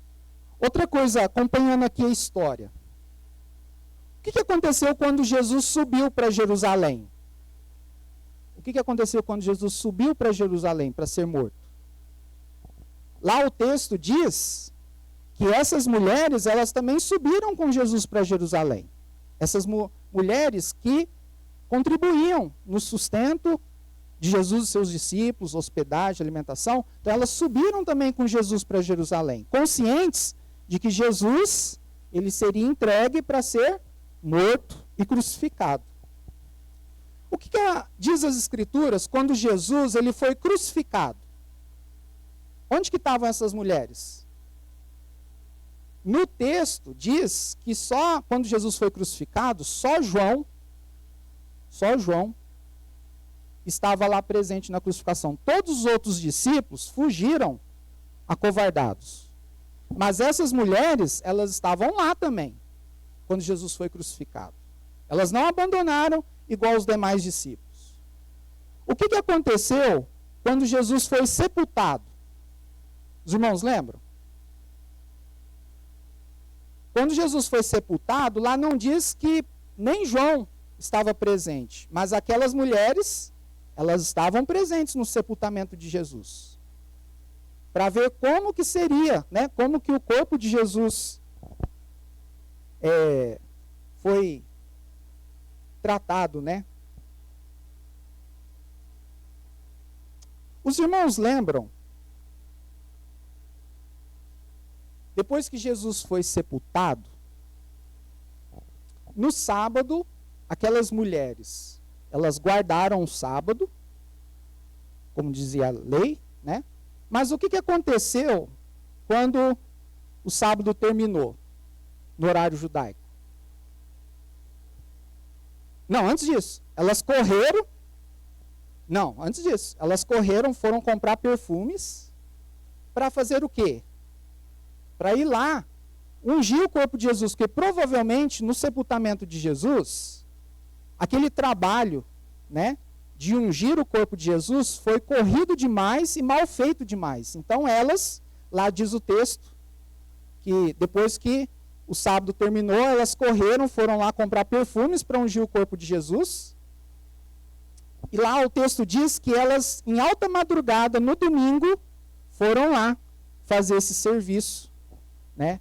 Outra coisa, acompanhando aqui a história. O que aconteceu quando Jesus subiu para Jerusalém? O que aconteceu quando Jesus subiu para Jerusalém para ser morto? Lá o texto diz que essas mulheres, elas também subiram com Jesus para Jerusalém. Essas mulheres que contribuíam no sustento de Jesus e seus discípulos, hospedagem, alimentação. Então elas subiram também com Jesus para Jerusalém, conscientes de que Jesus ele seria entregue para ser morto e crucificado. O que diz as Escrituras quando Jesus ele foi crucificado? Onde que estavam essas mulheres? No texto diz que só quando Jesus foi crucificado, só João estava lá presente na crucificação. Todos os outros discípulos fugiram acovardados. Mas essas mulheres, elas estavam lá também, quando Jesus foi crucificado. Elas não abandonaram igual os demais discípulos. O que aconteceu quando Jesus foi sepultado? Os irmãos lembram? Quando Jesus foi sepultado, lá não diz que nem João estava presente, mas aquelas mulheres, elas estavam presentes no sepultamento de Jesus. Para ver como que seria, né? Como que o corpo de Jesus foi tratado, né? Os irmãos lembram? Depois que Jesus foi sepultado, no sábado, aquelas mulheres, elas guardaram o sábado, como dizia a lei, né? Mas o que aconteceu quando o sábado terminou, no horário judaico? Não, antes disso, elas correram. Não, antes disso, elas correram, foram comprar perfumes para fazer o quê? Para ir lá, ungir o corpo de Jesus, porque provavelmente no sepultamento de Jesus, aquele trabalho, né, de ungir o corpo de Jesus foi corrido demais e mal feito demais. Então elas, lá diz o texto, que depois que o sábado terminou, elas correram, foram lá comprar perfumes para ungir o corpo de Jesus. E lá o texto diz que elas, em alta madrugada, no domingo, foram lá fazer esse serviço, né,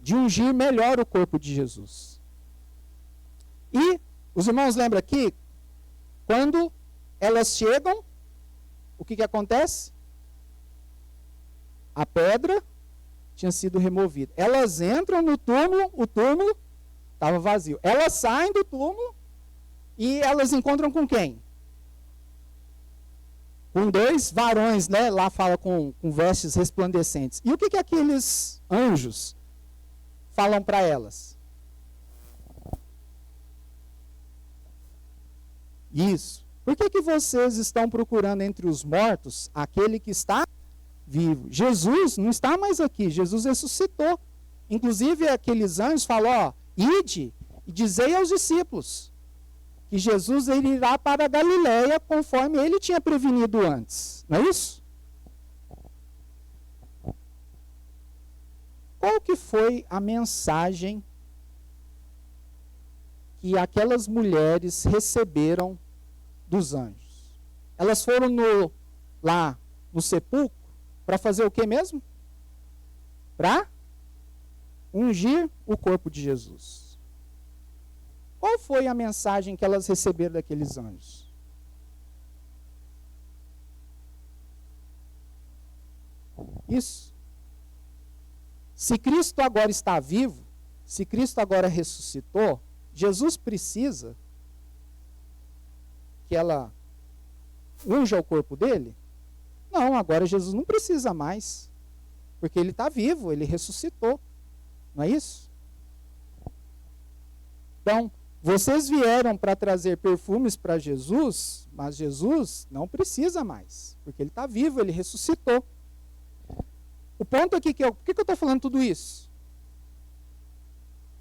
de ungir melhor o corpo de Jesus. E os irmãos lembram aqui, quando elas chegam, o que acontece? A pedra tinha sido removida. Elas entram no túmulo, o túmulo estava vazio. Elas saem do túmulo e elas encontram com quem? Com dois varões, né? Lá fala com vestes resplandecentes. E o que aqueles anjos falam para elas? Isso. Por que vocês estão procurando entre os mortos aquele que está vivo? Jesus não está mais aqui, Jesus ressuscitou. Inclusive aqueles anjos falam, ó, ide e dizei aos discípulos que Jesus ele irá para a Galileia conforme ele tinha prevenido antes. Não é isso? Qual que foi a mensagem que aquelas mulheres receberam dos anjos? Elas foram lá no sepulcro para fazer o que mesmo? Para ungir o corpo de Jesus. Qual foi a mensagem que elas receberam daqueles anjos? Isso. Se Cristo agora está vivo, se Cristo agora ressuscitou, Jesus precisa que ela unja o corpo dele? Não, agora Jesus não precisa mais, porque ele está vivo, ele ressuscitou. Não é isso? Então, vocês vieram para trazer perfumes para Jesus, mas Jesus não precisa mais, porque ele está vivo, ele ressuscitou. O ponto aqui que por que eu estou falando tudo isso?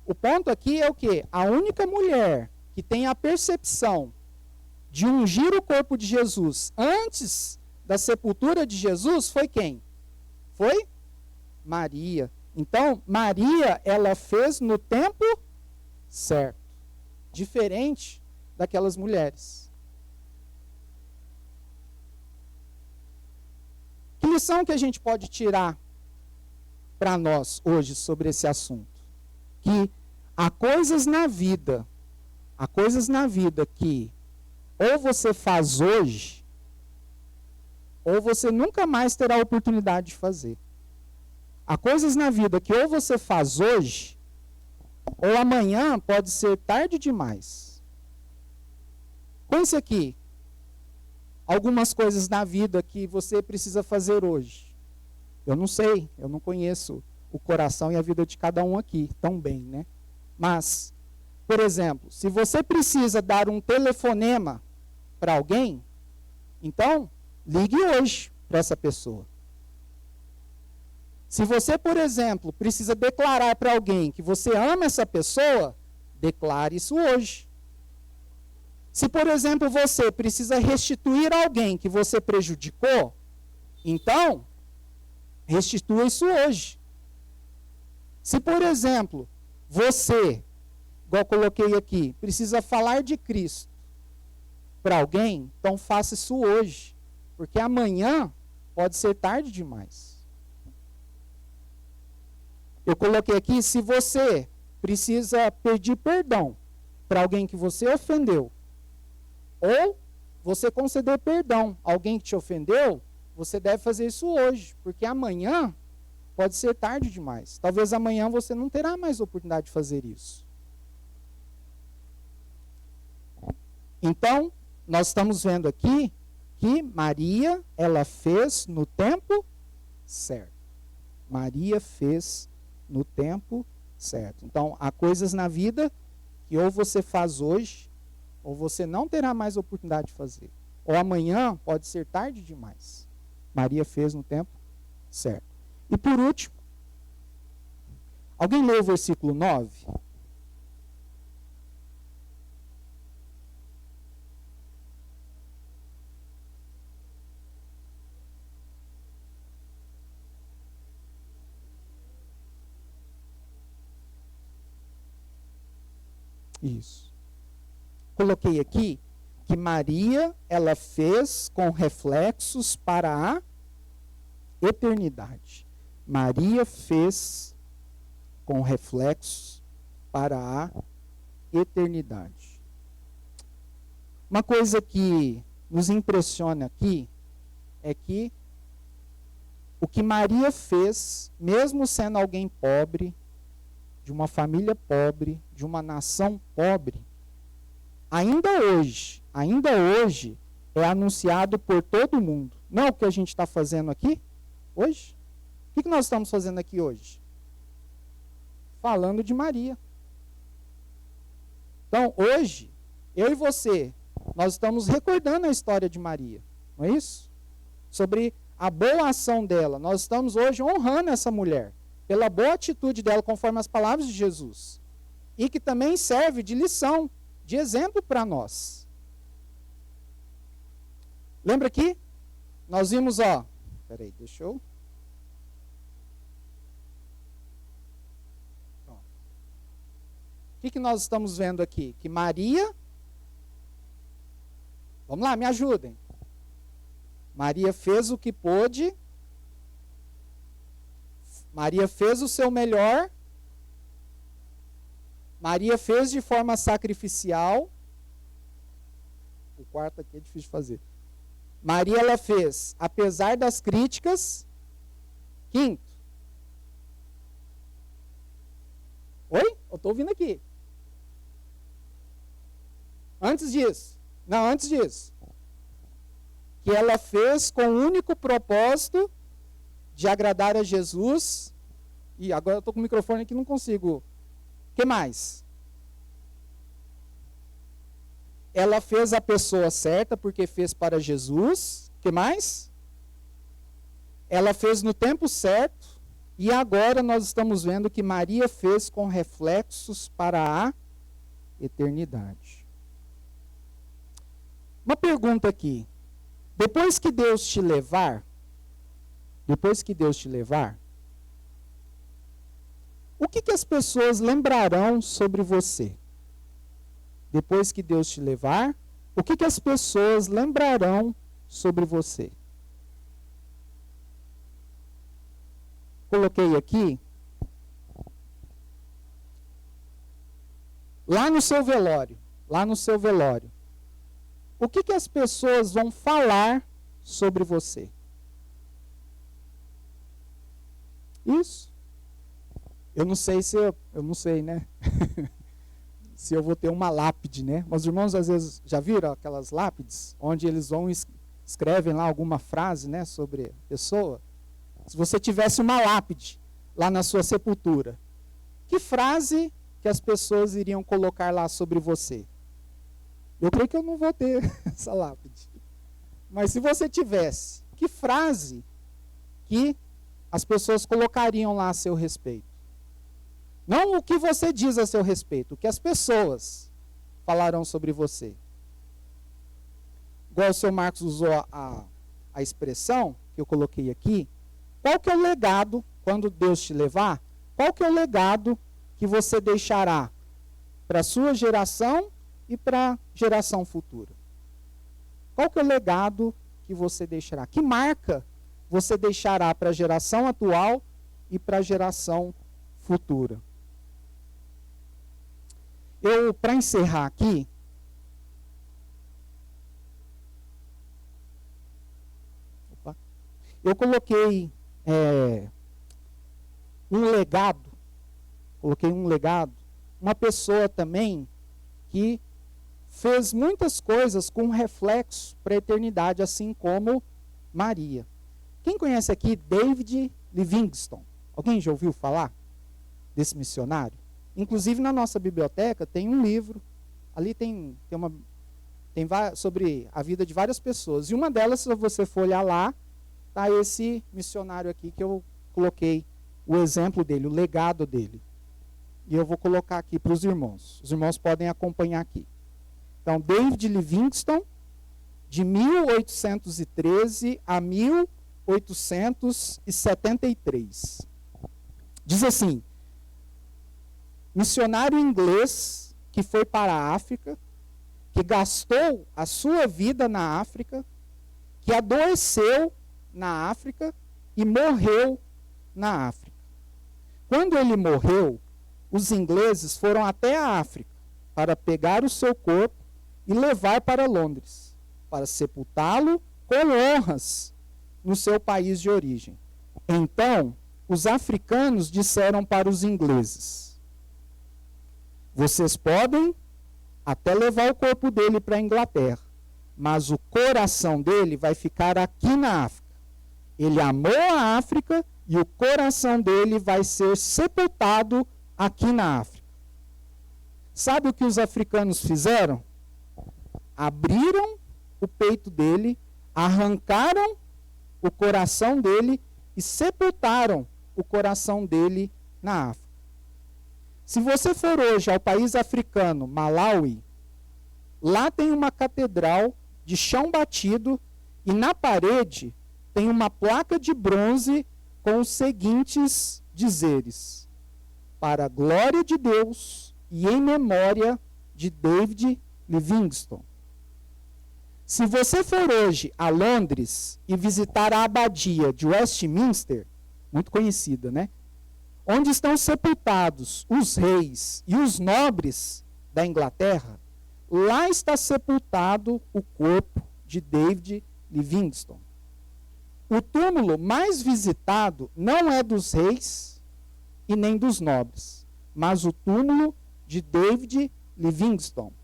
O ponto aqui é o quê? A única mulher que tem a percepção de ungir o corpo de Jesus antes da sepultura de Jesus foi quem? Foi Maria. Então, Maria, ela fez no tempo certo. Diferente daquelas mulheres. Que lição que a gente pode tirar para nós hoje sobre esse assunto? Que há coisas na vida que ou você faz hoje, ou você nunca mais terá a oportunidade de fazer. Há coisas na vida que ou você faz hoje, ou amanhã pode ser tarde demais. Pense aqui, algumas coisas na vida que você precisa fazer hoje. Eu não sei, eu não conheço o coração e a vida de cada um aqui tão bem, né? Mas, por exemplo, se você precisa dar um telefonema para alguém, então ligue hoje para essa pessoa. Se você, por exemplo, precisa declarar para alguém que você ama essa pessoa, declare isso hoje. Se, por exemplo, você precisa restituir alguém que você prejudicou, então, restitua isso hoje. Se, por exemplo, você, igual coloquei aqui, precisa falar de Cristo para alguém, então faça isso hoje. Porque amanhã pode ser tarde demais. Eu coloquei aqui, se você precisa pedir perdão para alguém que você ofendeu, ou você conceder perdão a alguém que te ofendeu, você deve fazer isso hoje, porque amanhã pode ser tarde demais. Talvez amanhã você não terá mais oportunidade de fazer isso. Então, nós estamos vendo aqui que Maria, ela fez no tempo certo. Maria fez no tempo certo. Então, há coisas na vida que ou você faz hoje, ou você não terá mais oportunidade de fazer. Ou amanhã pode ser tarde demais. Maria fez no tempo certo. E por último, alguém lê o versículo 9? Isso. Coloquei aqui que Maria, ela fez com reflexos para a eternidade. Maria fez com reflexos para a eternidade. Uma coisa que nos impressiona aqui é que o que Maria fez, mesmo sendo alguém pobre, de uma família pobre, de uma nação pobre, ainda hoje é anunciado por todo mundo. Não é o que a gente está fazendo aqui hoje? O que nós estamos fazendo aqui hoje? Falando de Maria. Então, hoje, eu e você, nós estamos recordando a história de Maria, não é isso? Sobre a boa ação dela. Nós estamos hoje honrando essa mulher, pela boa atitude dela, conforme as palavras de Jesus. E que também serve de lição, de exemplo para nós. Lembra aqui? Nós vimos, peraí, deixa eu... O que nós estamos vendo aqui? Que Maria... Vamos lá, me ajudem. Maria fez o que pôde. Maria fez o seu melhor. Maria fez de forma sacrificial. O quarto aqui é difícil de fazer. Maria, ela fez, apesar das críticas. Quinto. Oi? Eu estou ouvindo aqui. Antes disso. Que ela fez com o único propósito de agradar a Jesus. E agora eu estou com o microfone aqui, não consigo. O que mais? Ela fez a pessoa certa porque fez para Jesus. O que mais? Ela fez no tempo certo. E agora nós estamos vendo que Maria fez com reflexos para a eternidade. Uma pergunta aqui. Depois que Deus te levar, o que as pessoas lembrarão sobre você? Depois que Deus te levar, o que as pessoas lembrarão sobre você? Coloquei aqui. Lá no seu velório. O que as pessoas vão falar sobre você? Isso. Eu não sei se eu não sei, né? Se eu vou ter uma lápide, né? Mas os irmãos às vezes já viram aquelas lápides onde eles vão escrevem lá alguma frase, né, sobre a pessoa. Se você tivesse uma lápide lá na sua sepultura, que frase que as pessoas iriam colocar lá sobre você? Eu creio que eu não vou ter essa lápide. Mas se você tivesse, que frase que as pessoas colocariam lá a seu respeito? Não o que você diz a seu respeito, o que as pessoas falarão sobre você. Igual o seu Marcos usou a expressão que eu coloquei aqui, qual que é o legado, quando Deus te levar, qual que é o legado que você deixará para a sua geração e para a geração futura? Qual que é o legado que você deixará? Que marca você deixará para a geração atual e para a geração futura? Para encerrar aqui, eu coloquei um legado, uma pessoa também que fez muitas coisas com reflexo para a eternidade, assim como Maria. Quem conhece aqui David Livingstone? Alguém já ouviu falar desse missionário? Inclusive na nossa biblioteca tem um livro, ali tem sobre a vida de várias pessoas. E uma delas, se você for olhar lá, está esse missionário aqui que eu coloquei o exemplo dele, o legado dele. E eu vou colocar aqui para os irmãos. Os irmãos podem acompanhar aqui. Então, David Livingstone, de 1813 a 1873. Diz assim: missionário inglês que foi para a África, que gastou a sua vida na África, que adoeceu na África e morreu na África. Quando ele morreu, os ingleses foram até a África para pegar o seu corpo e levar para Londres, para sepultá-lo com honras no seu país de origem. Então, os africanos disseram para os ingleses: vocês podem até levar o corpo dele para a Inglaterra, mas o coração dele vai ficar aqui na África. Ele amou a África e o coração dele vai ser sepultado aqui na África. Sabe o que os africanos fizeram? Abriram o peito dele, arrancaram o coração dele e sepultaram o coração dele na África. Se você for hoje ao país africano, Malawi, lá tem uma catedral de chão batido e na parede tem uma placa de bronze com os seguintes dizeres: para a glória de Deus e em memória de David Livingstone. Se você for hoje a Londres e visitar a abadia de Westminster, muito conhecida, né? Onde estão sepultados os reis e os nobres da Inglaterra, lá está sepultado o corpo de David Livingstone. O túmulo mais visitado não é dos reis e nem dos nobres, mas o túmulo de David Livingstone.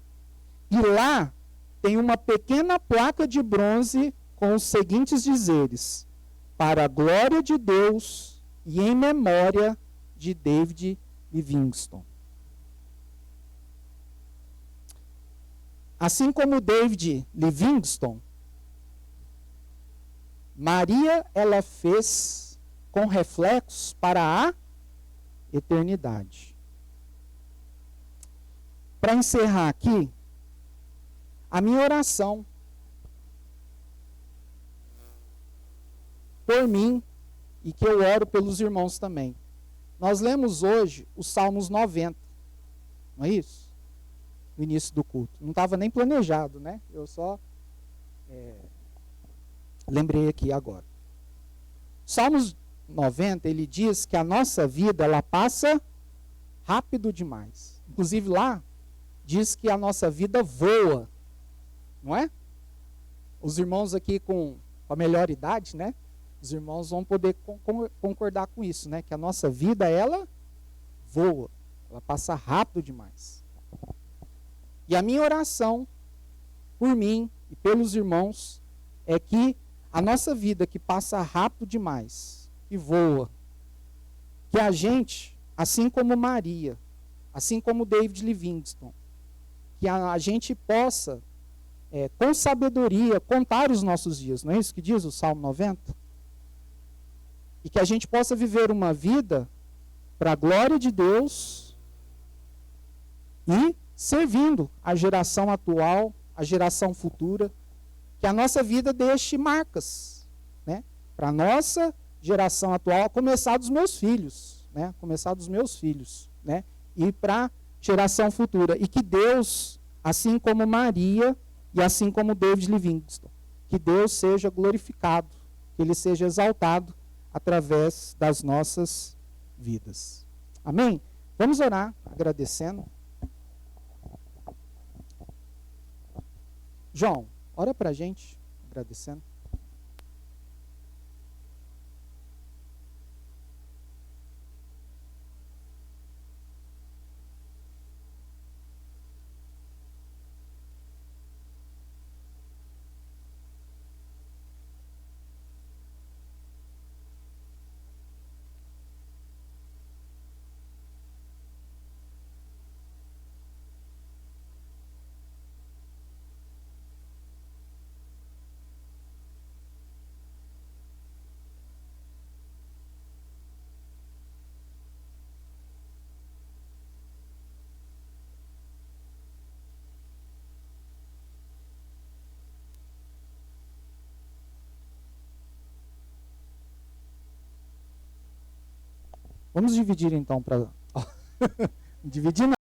E lá tem uma pequena placa de bronze com os seguintes dizeres: para a glória de Deus e em memória de David Livingstone. Assim como David Livingstone, Maria, ela fez com reflexos para a eternidade. Para encerrar aqui, a minha oração por mim e que eu oro pelos irmãos também. Nós lemos hoje os Salmos 90, não é isso? No início do culto. Não estava nem planejado, né? Eu só lembrei aqui agora. Salmos 90, ele diz que a nossa vida, ela passa rápido demais. Inclusive lá, diz que a nossa vida voa, não é? Os irmãos aqui com com a melhor idade, né? Os irmãos vão poder concordar com isso, né? Que a nossa vida, ela voa, ela passa rápido demais. E a minha oração por mim e pelos irmãos é que a nossa vida que passa rápido demais e voa, que a gente, assim como Maria, assim como David Livingstone, que a gente possa, com sabedoria, contar os nossos dias. Não é isso que diz o Salmo 90? E que a gente possa viver uma vida para a glória de Deus e servindo a geração atual, a geração futura, que a nossa vida deixe marcas, né? Para a nossa geração atual, a começar dos meus filhos, né? Começar dos meus filhos, né? E para a geração futura. E que Deus, assim como Maria e assim como David Livingstone, que Deus seja glorificado, que Ele seja exaltado através das nossas vidas. Amém? Vamos orar agradecendo. João, ora para a gente, agradecendo. Vamos dividir então para dividir